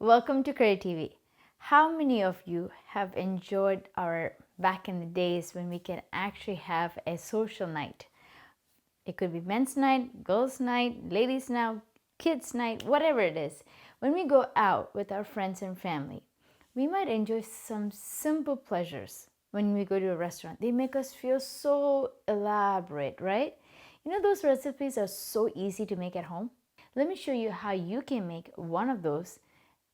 Welcome to Career TV. How many of you have enjoyed our back in the days when we can actually have a social night? It could be men's night, girls' night, ladies' night, kids' night, whatever it is. When we go out with our friends and family, we might enjoy some simple pleasures when we go to a restaurant. They make us feel so elaborate, right? You know, those recipes are so easy to make at home. Let me show you how you can make one of those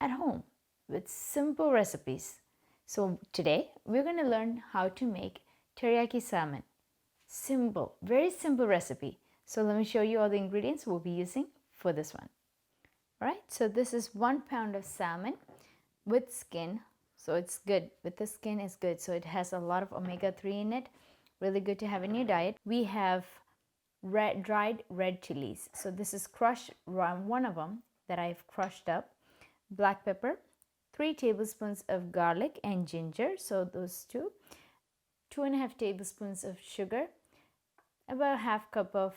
at home with simple recipes. So today we're going to learn how to make teriyaki salmon. Simple, very simple recipe. So let me show you all the ingredients we'll be using for this one. All right, so this is 1 pound of salmon with skin. So it's good, with the skin is good. So it has a lot of omega-3 in it. Really good to have in your diet. We have dried red chillies. So this is crushed, one of them that I've crushed up. Black pepper, 3 tablespoons of garlic and ginger, so those two, 2.5 tablespoons of sugar, about half cup of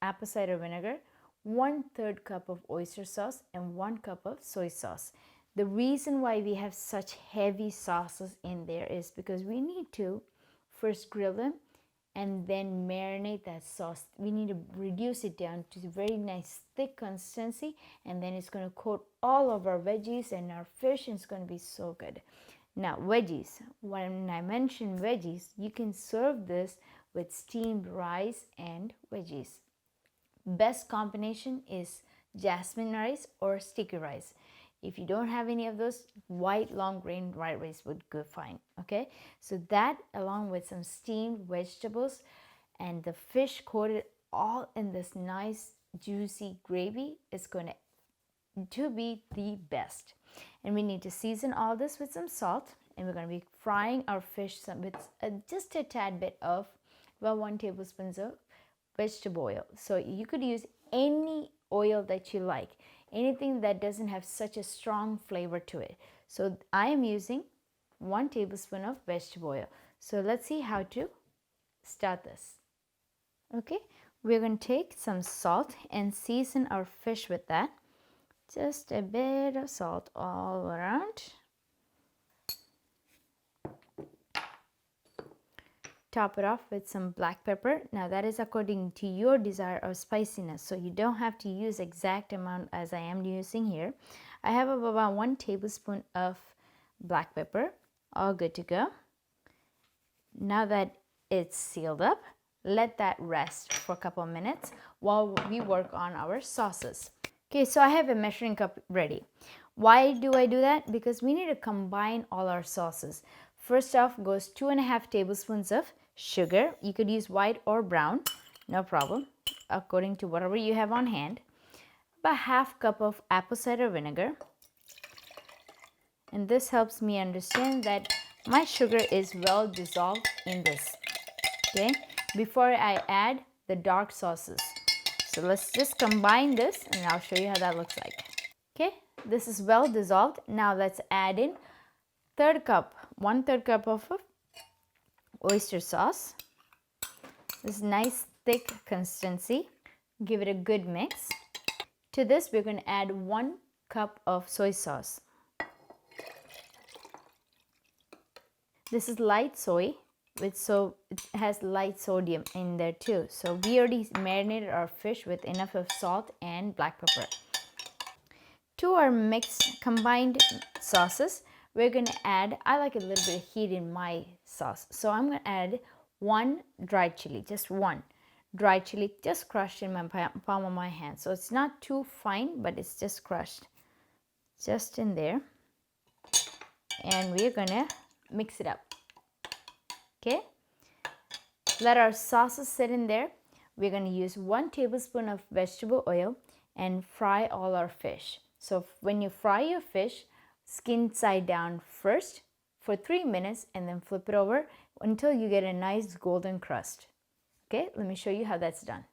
apple cider vinegar, 1/3 cup of oyster sauce, and 1 cup of soy sauce. The reason why we have such heavy sauces in there is because we need to first grill them and then marinate that sauce. We need to reduce it down to a very nice thick consistency, and then it's going to coat all of our veggies and our fish, and it's going to be so good. Now veggies, when I mention veggies, you can serve this with steamed rice and veggies. Best combination is jasmine rice or sticky rice. If you don't have any of those, white long grain white rice would go fine. Okay, so that along with some steamed vegetables and the fish coated all in this nice juicy gravy is going to be the best. And we need to season all this with some salt, and we're going to be frying our fish with just a tad bit of, well, 1 tablespoon of vegetable oil. So you could use any oil that you like, anything that doesn't have such a strong flavor to it. So I am using 1 tablespoon of vegetable oil. So let's see how to start this. Okay, we're going to take some salt and season our fish with that. Just a bit of salt all around. Top it off with some black pepper. Now that is according to your desire of spiciness, so you don't have to use exact amount as I am using here. I have about 1 tablespoon of black pepper, all good to go. Now that it's sealed up, let that rest for a couple of minutes while we work on our sauces. Okay, so I have a measuring cup ready. Why do I do that? Because we need to combine all our sauces. First off goes 2.5 tablespoons of sugar. You could use white or brown, no problem, according to whatever you have on hand. About half cup of apple cider vinegar. And this helps me understand that my sugar is well dissolved in this. Okay, before I add the dark sauces. So let's just combine this and I'll show you how that looks like. Okay, this is well dissolved. Now let's add in 1/3 cup of oyster sauce. This nice thick consistency. Give it a good mix. To this we're going to add 1 cup of soy sauce. This is light soy, so it has light sodium in there too. So we already marinated our fish with enough of salt and black pepper. To our mixed combined sauces, we're going to add, I like a little bit of heat in my sauce, so I'm going to add 1 dried chili, just 1 dried chili, just crushed in my palm of my hand. So it's not too fine, but it's just crushed, just in there. And we're going to mix it up. Okay, let our sauces sit in there. We're going to use 1 tablespoon of vegetable oil and fry all our fish. So when you fry your fish, skin side down first for 3 minutes and then flip it over until you get a nice golden crust. Okay, let me show you how that's done.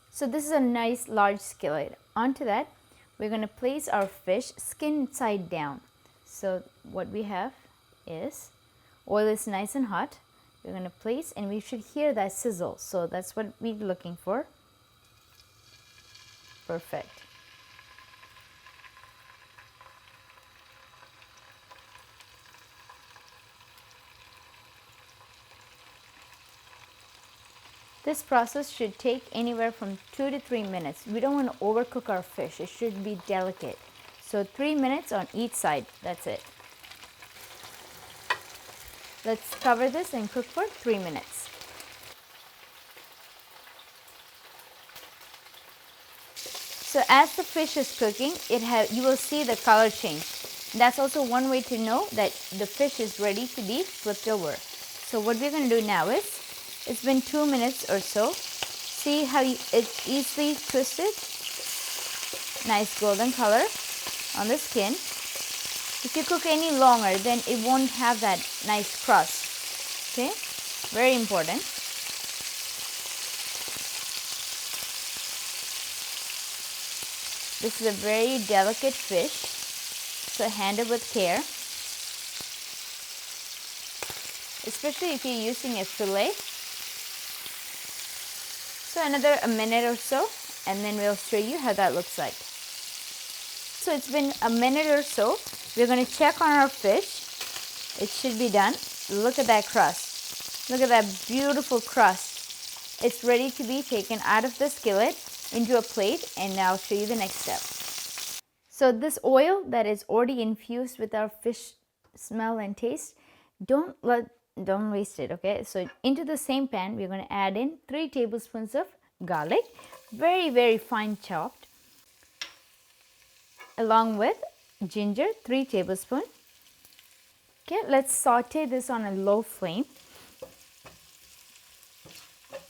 So this is a nice large skillet. Onto that, we're going to place our fish skin side down. So what we have is oil is nice and hot. We're going to place, and we should hear that sizzle. So that's what we're looking for. Perfect. This process should take anywhere from 2 to 3 minutes. We don't want to overcook our fish. It should be delicate. So 3 minutes on each side. That's it. Let's cover this and cook for 3 minutes. So as the fish is cooking, you will see the color change. That's also one way to know that the fish is ready to be flipped over. So what we're going to do now is, it's been 2 minutes or so. See how it's easily twisted? Nice golden color on the skin. If you cook any longer, then it won't have that nice crust. Okay, very important. This is a very delicate fish, so handle with care. Especially if you're using a fillet. So another a minute or so, and then we'll show you how that looks like. So it's been a minute or so. We're going to check on our fish. It should be done. Look at that crust. Look at that beautiful crust. It's ready to be taken out of the skillet into a plate, and now I'll show you the next step. So this oil that is already infused with our fish smell and taste, don't waste it, okay? So into the same pan, we're going to add in 3 tablespoons of garlic, very fine chopped, along with ginger, 3 tablespoons. Okay, let's saute this on a low flame.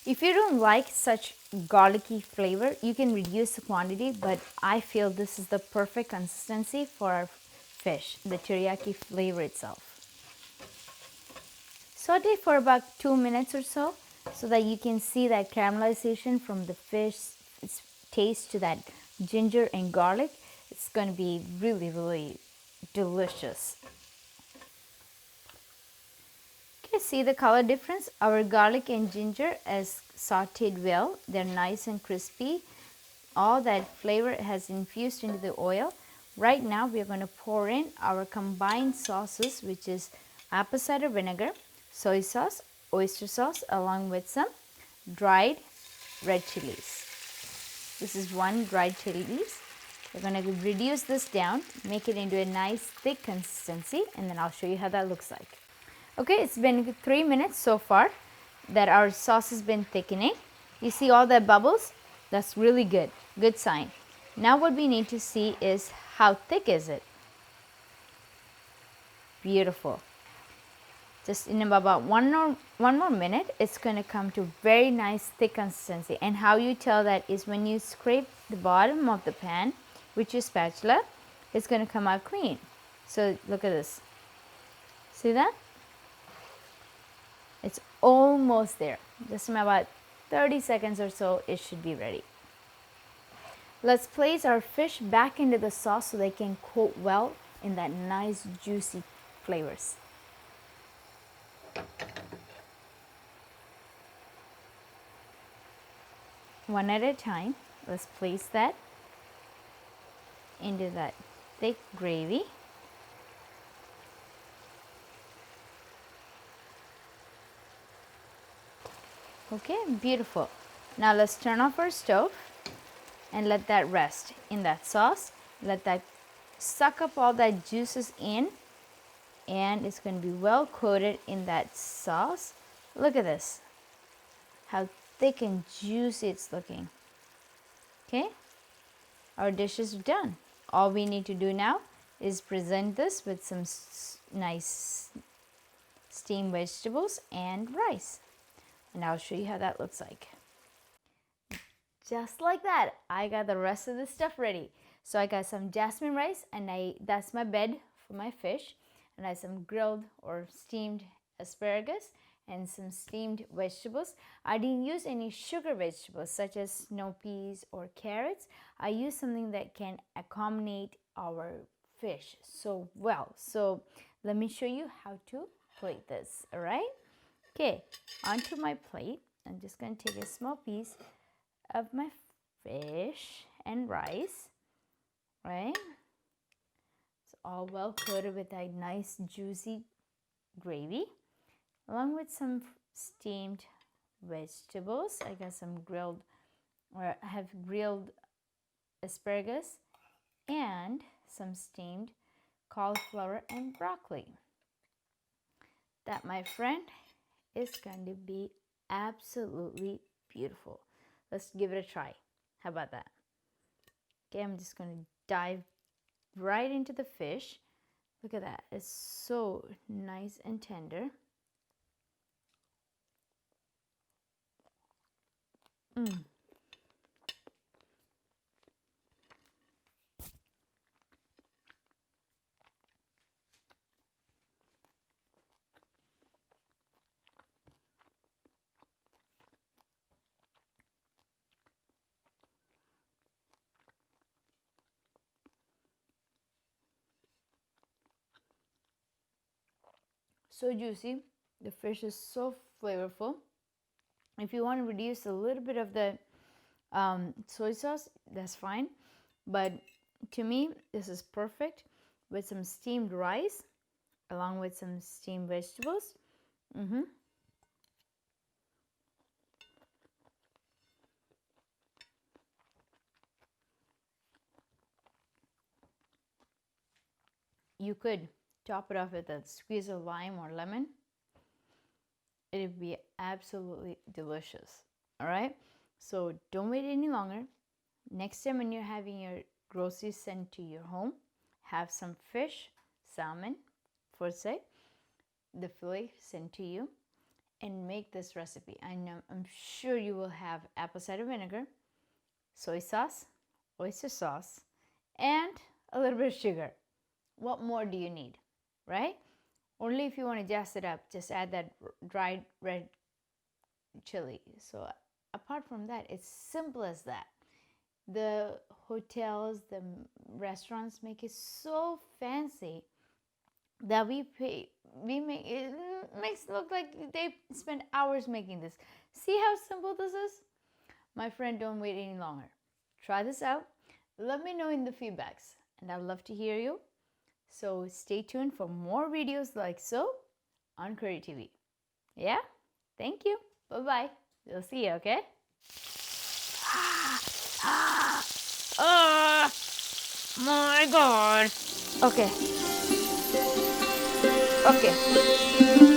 If you don't like such garlicky flavor, you can reduce the quantity, but I feel this is the perfect consistency for our fish, the teriyaki flavor itself. Saute for about 2 minutes or so that you can see that caramelization from the fish's taste to that ginger and garlic. It's going to be really delicious. Okay, see the color difference? Our garlic and ginger is sauteed well. They're nice and crispy. All that flavor has infused into the oil. Right now we're going to pour in our combined sauces, which is apple cider vinegar, soy sauce, oyster sauce, along with some dried red chillies. This is 1 dried chillies. We're going to reduce this down, make it into a nice thick consistency, and then I'll show you how that looks like. Okay, it's been 3 minutes so far that our sauce has been thickening. You see all the bubbles? That's really good. Good sign. Now what we need to see is how thick is it. Beautiful. Just in about one more minute, it's going to come to very nice thick consistency. And how you tell that is when you scrape the bottom of the pan with your spatula, it's going to come out clean. So look at this. See that? It's almost there. Just in about 30 seconds or so, it should be ready. Let's place our fish back into the sauce so they can coat well in that nice juicy flavors. One at a time, let's place that into that thick gravy. Okay, beautiful. Now let's turn off our stove and let that rest in that sauce. Let that suck up all that juices in, and it's going to be well coated in that sauce. Look at this, how thick and juicy it's looking. Okay, our dish is done. All we need to do now is present this with some nice steamed vegetables and rice. And I'll show you how that looks like. Just like that, I got the rest of the stuff ready. So I got some jasmine rice, and that's my bed for my fish. And I have some grilled or steamed asparagus and some steamed vegetables. I didn't use any sugar vegetables such as snow peas or carrots. I used something that can accommodate our fish so well. So let me show you how to plate this, all right? Okay, onto my plate, I'm just going to take a small piece of my fish and rice, right? It's all well coated with a nice juicy gravy, along with some steamed vegetables. I got some grilled, or I have grilled asparagus and some steamed cauliflower and broccoli. That, my friend, is going to be absolutely beautiful. Let's give it a try. How about that? Okay, I'm just going to dive right into the fish. Look at that. It's so nice and tender. So juicy. The fish is so flavorful. If you want to reduce a little bit of the soy sauce, that's fine. But to me, this is perfect with some steamed rice along with some steamed vegetables. You could top it off with a squeeze of lime or lemon. It'd be absolutely delicious. All right, so don't wait any longer. Next time when you're having your groceries sent to your home, have some fish, salmon, for say, the fillet sent to you, and make this recipe. I'm sure you will have apple cider vinegar, soy sauce, oyster sauce, and a little bit of sugar. What more do you need, right? Only if you want to jazz it up, just add that dried red chili. So apart from that, it's simple as that. The hotels, the restaurants make it so fancy that we make it makes it look like they spend hours making this. See how simple this is? My friend, don't wait any longer. Try this out. Let me know in the feedbacks, and I'd love to hear you. So stay tuned for more videos like so on Curry TV. Yeah? Thank you. Bye-bye. We'll see you, okay? Oh my God. Okay. Okay.